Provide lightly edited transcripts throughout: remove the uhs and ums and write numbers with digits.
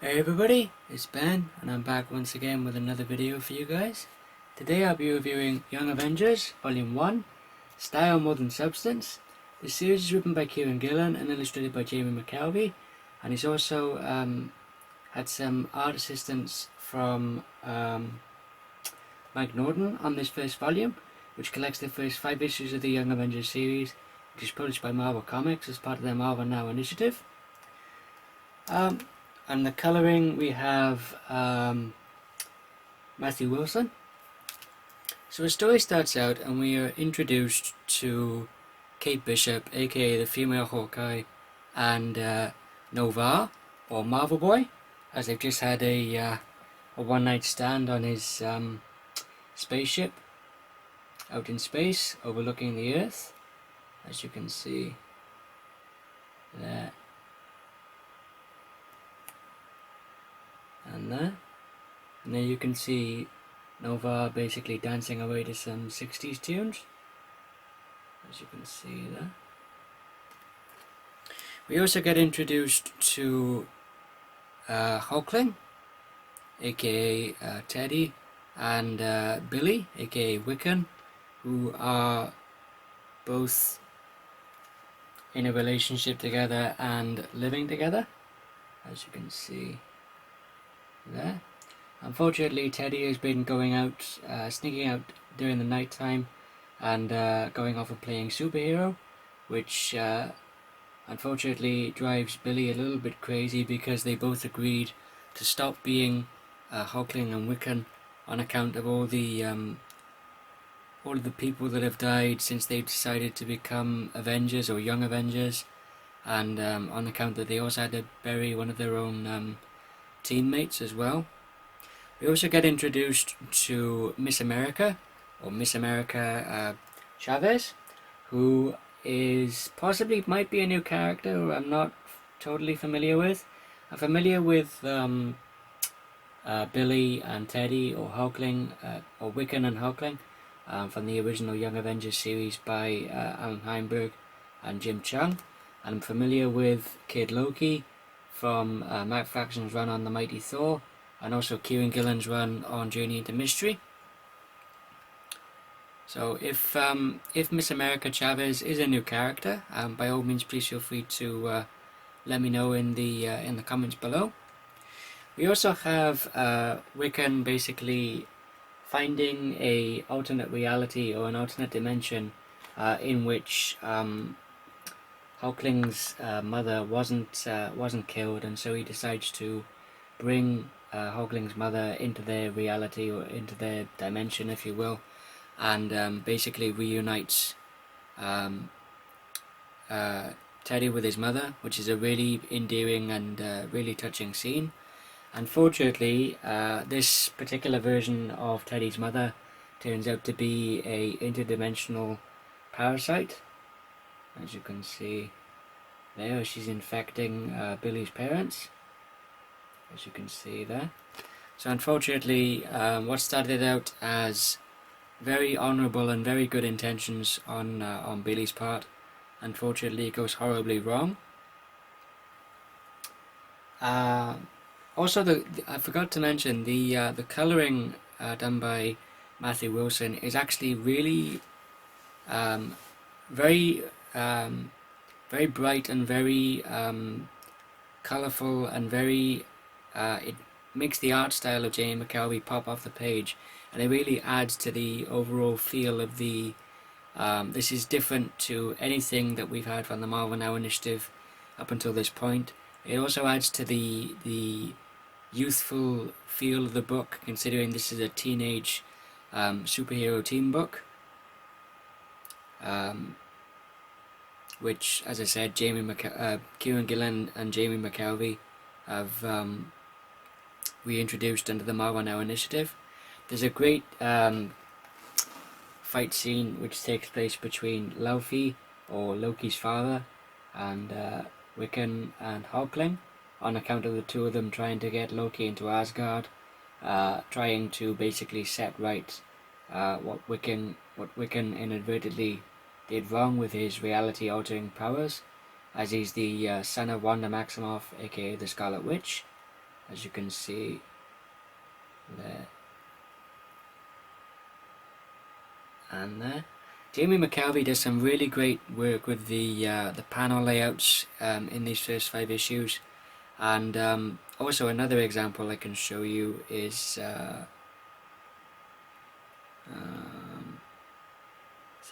Hey everybody, it's Ben and I'm back once again with another video for you guys. Today I'll be reviewing Young Avengers Volume 1, Style More Than Substance. The series is written by Kieron Gillen and illustrated by Jamie McKelvey, and he's also had some art assistance from Mike Norton on this first volume, which collects the first 5 issues of the Young Avengers series, which is published by Marvel Comics as part of their Marvel Now initiative. And the colouring, we have Matthew Wilson. So the story starts out and we are introduced to Kate Bishop, aka the female Hawkeye, and Nova, or Marvel Boy, as they've just had a one-night stand on his spaceship out in space overlooking the Earth, as you can see there. And there you can see Nova basically dancing away to some 60s tunes, as you can see there. We also get introduced to Hulkling, aka Teddy, and Billy, aka Wiccan, who are both in a relationship together and living together, as you can see there. Unfortunately, Teddy has been going out, sneaking out during the night time and going off and playing superhero, which unfortunately drives Billy a little bit crazy because they both agreed to stop being Hulkling and Wiccan on account of all of the people that have died since they've decided to become Avengers or Young Avengers, and on account that they also had to bury one of their own teammates as well. We also get introduced to Miss America, or Miss America Chavez, who is might be a new character who I'm not totally familiar with. I'm familiar with Billy and Teddy, or Hulkling, or Wiccan and Hulkling, from the original Young Avengers series by Alan Heinberg and Jim Chung. And I'm familiar with Kid Loki from Matt Fraction's run on The Mighty Thor, and also Kieron Gillen's run on Journey into Mystery. So if Miss America Chavez is a new character, by all means please feel free to let me know in the comments below. We also have Wiccan basically finding a alternate reality or an alternate dimension in which Hulkling's mother wasn't killed, and so he decides to bring Hulkling's mother into their reality, or into their dimension, if you will, and basically reunites Teddy with his mother, which is a really endearing and really touching scene. Unfortunately, this particular version of Teddy's mother turns out to be a interdimensional parasite, as you can see there. She's infecting Billy's parents, as you can see there. So unfortunately, what started out as very honourable and very good intentions on Billy's part, unfortunately goes horribly wrong. Also, I forgot to mention the colouring done by Matthew Wilson is actually really very bright and very colourful, and very it makes the art style of Jamie McKelvey pop off the page, and it really adds to the overall feel of the this is different to anything that we've had from the Marvel Now initiative up until this point. It also adds to the youthful feel of the book, considering this is a teenage superhero team book, which, as I said, Kieron Gillen and Jamie McKelvey have reintroduced under the Marvel Now initiative. There's a great fight scene which takes place between Laufey, or Loki's father, and Wiccan and Hulkling, on account of the two of them trying to get Loki into Asgard, trying to basically set right what Wiccan inadvertently did wrong with his reality-altering powers, as he's the son of Wanda Maximoff, aka the Scarlet Witch, as you can see there and there. Jamie McKelvey does some really great work with the panel layouts in these first 5 issues, and also another example I can show you is see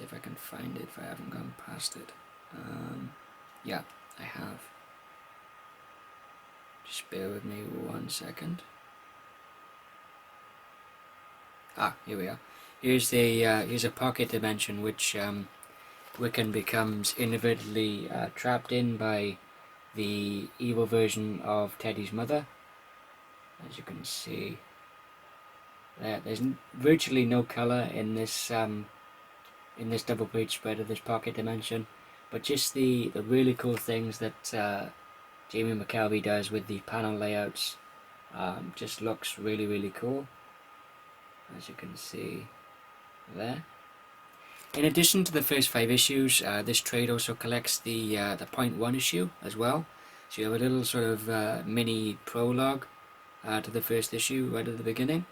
if I can find it if I haven't gone past it. Yeah, I have. Just bear with me 1 second. Here we are. Here's a pocket dimension which Wiccan becomes inadvertently trapped in by the evil version of Teddy's mother. As you can see, there's virtually no color in this double page spread of this pocket dimension, but just the really cool things that Jamie McKelvey does with the panel layouts just looks really cool, as you can see there. In addition to the first 5 issues, this trade also collects the .1 issue as well. So you have a little sort of mini prologue to the first issue right at the beginning.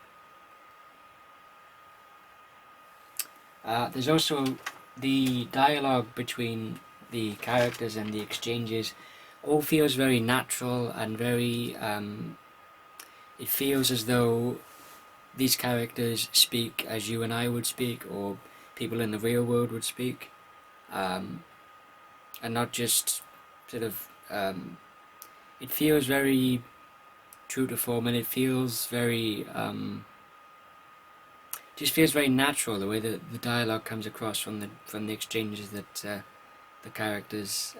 There's also the dialogue between the characters and the exchanges all feels very natural and very it feels as though these characters speak as you and I would speak, or people in the real world would speak, and not just sort of it feels very true to form, and it feels very just feels very natural the way that the dialogue comes across from the exchanges that the characters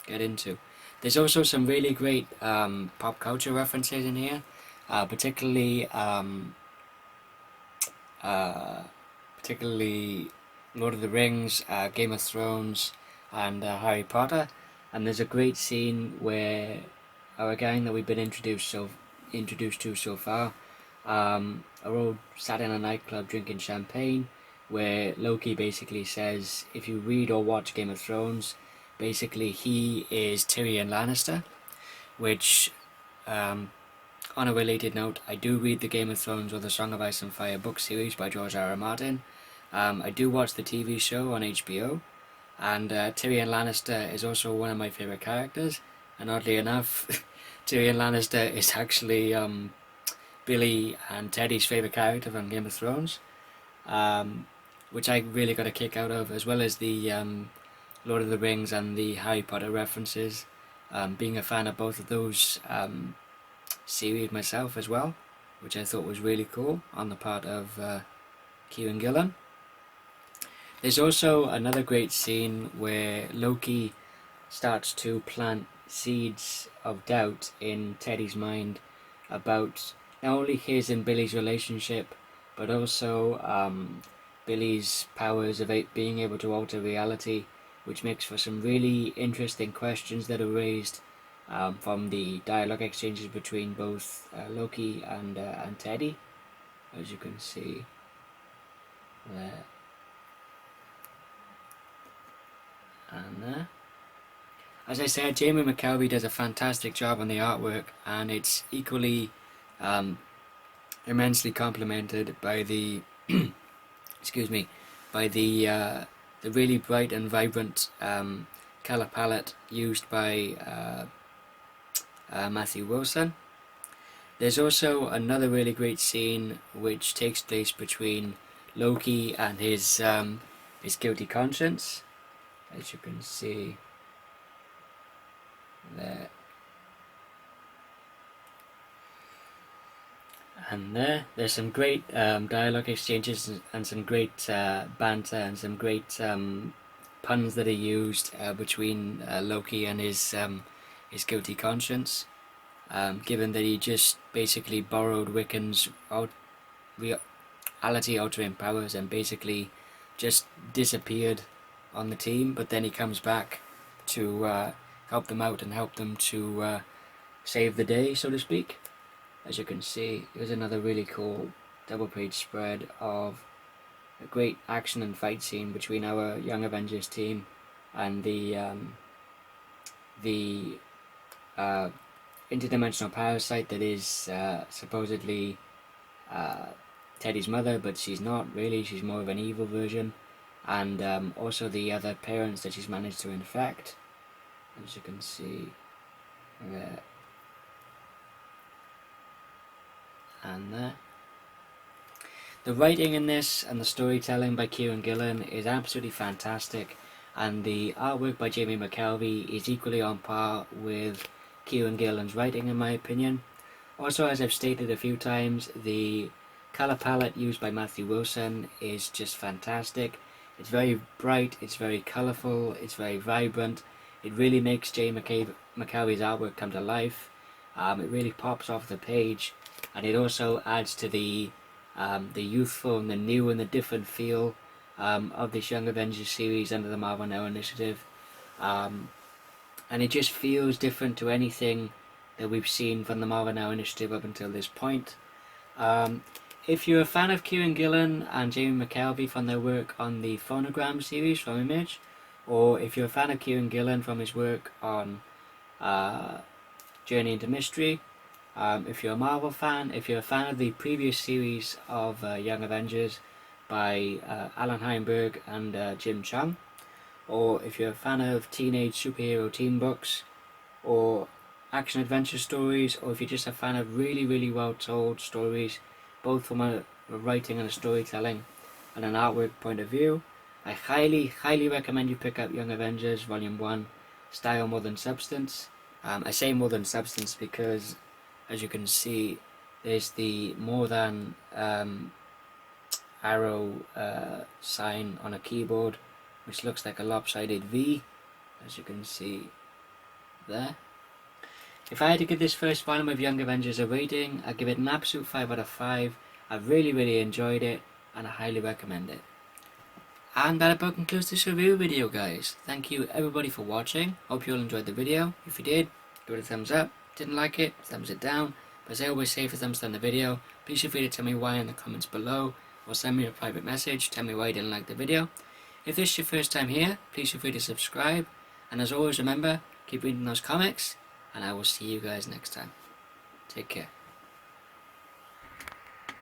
get into. There's also some really great pop culture references in here, particularly Lord of the Rings, Game of Thrones, and Harry Potter. And there's a great scene where our gang that we've been introduced to so far are all sat in a nightclub drinking champagne, where Loki basically says, if you read or watch Game of Thrones, basically he is Tyrion Lannister, which, on a related note, I do read the Game of Thrones or the Song of Ice and Fire book series by George R. R. Martin. I do watch the TV show on HBO, and Tyrion Lannister is also one of my favourite characters, and oddly enough, Tyrion Lannister is actually Billy and Teddy's favourite character from Game of Thrones, which I really got a kick out of, as well as the Lord of the Rings and the Harry Potter references, being a fan of both of those series myself as well, which I thought was really cool on the part of Kieron Gillen. There's also another great scene where Loki starts to plant seeds of doubt in Teddy's mind about not only his and Billy's relationship, but also Billy's powers of being able to alter reality, which makes for some really interesting questions that are raised from the dialogue exchanges between both Loki and Teddy, as you can see there and there. As I said, Jamie McKelvey does a fantastic job on the artwork, and it's equally immensely complemented by the excuse me, by the really bright and vibrant color palette used by Matthew Wilson. There's also another really great scene which takes place between Loki and his guilty conscience, as you can see there and there's some great dialogue exchanges and some great banter and some great puns that are used between Loki and his guilty conscience, given that he just basically borrowed Wiccan's reality altering powers and basically just disappeared on the team, but then he comes back to help them out and help them to save the day, so to speak. As you can see, here's another really cool double page spread of a great action and fight scene between our Young Avengers team and the interdimensional parasite that is supposedly Teddy's mother, but she's not really, she's more of an evil version. And also the other parents that she's managed to infect, as you can see there and there. The writing in this and the storytelling by Kieron Gillen is absolutely fantastic, and the artwork by Jamie McKelvey is equally on par with Kieron Gillen's writing, in my opinion. Also, as I've stated a few times, the colour palette used by Matthew Wilson is just fantastic. It's very bright, it's very colourful, it's very vibrant. It really makes Jamie McKelvey's artwork come to life. It really pops off the page, and it also adds to the youthful and the new and the different feel of this Young Avengers series under the Marvel Now initiative. And it just feels different to anything that we've seen from the Marvel Now initiative up until this point. If you're a fan of Kieron Gillen and Jamie McKelvey from their work on the Phonogram series from Image, or if you're a fan of Kieron Gillen from his work on Journey into Mystery, if you're a Marvel fan, if you're a fan of the previous series of Young Avengers by Alan Heinberg and Jim Chung, or if you're a fan of teenage superhero teen books, or action adventure stories, or if you're just a fan of really, really well told stories, both from a writing and a storytelling and an artwork point of view, I highly, highly recommend you pick up Young Avengers Volume 1, Style More Than Substance. I say more than substance because, as you can see, there's the more than arrow sign on a keyboard, which looks like a lopsided V, as you can see there. If I had to give this first volume of Young Avengers a rating, I'd give it an absolute 5 out of 5. I've really, really enjoyed it, and I highly recommend it. And that about concludes this review video, guys. Thank you everybody for watching. Hope you all enjoyed the video. If you did, give it a thumbs up. Didn't like it, thumbs it down. But as I always say for thumbs down the video, please feel free to tell me why in the comments below, or send me a private message, tell me why you didn't like the video. If this is your first time here, please feel free to subscribe. And as always, remember, keep reading those comics, and I will see you guys next time. Take care.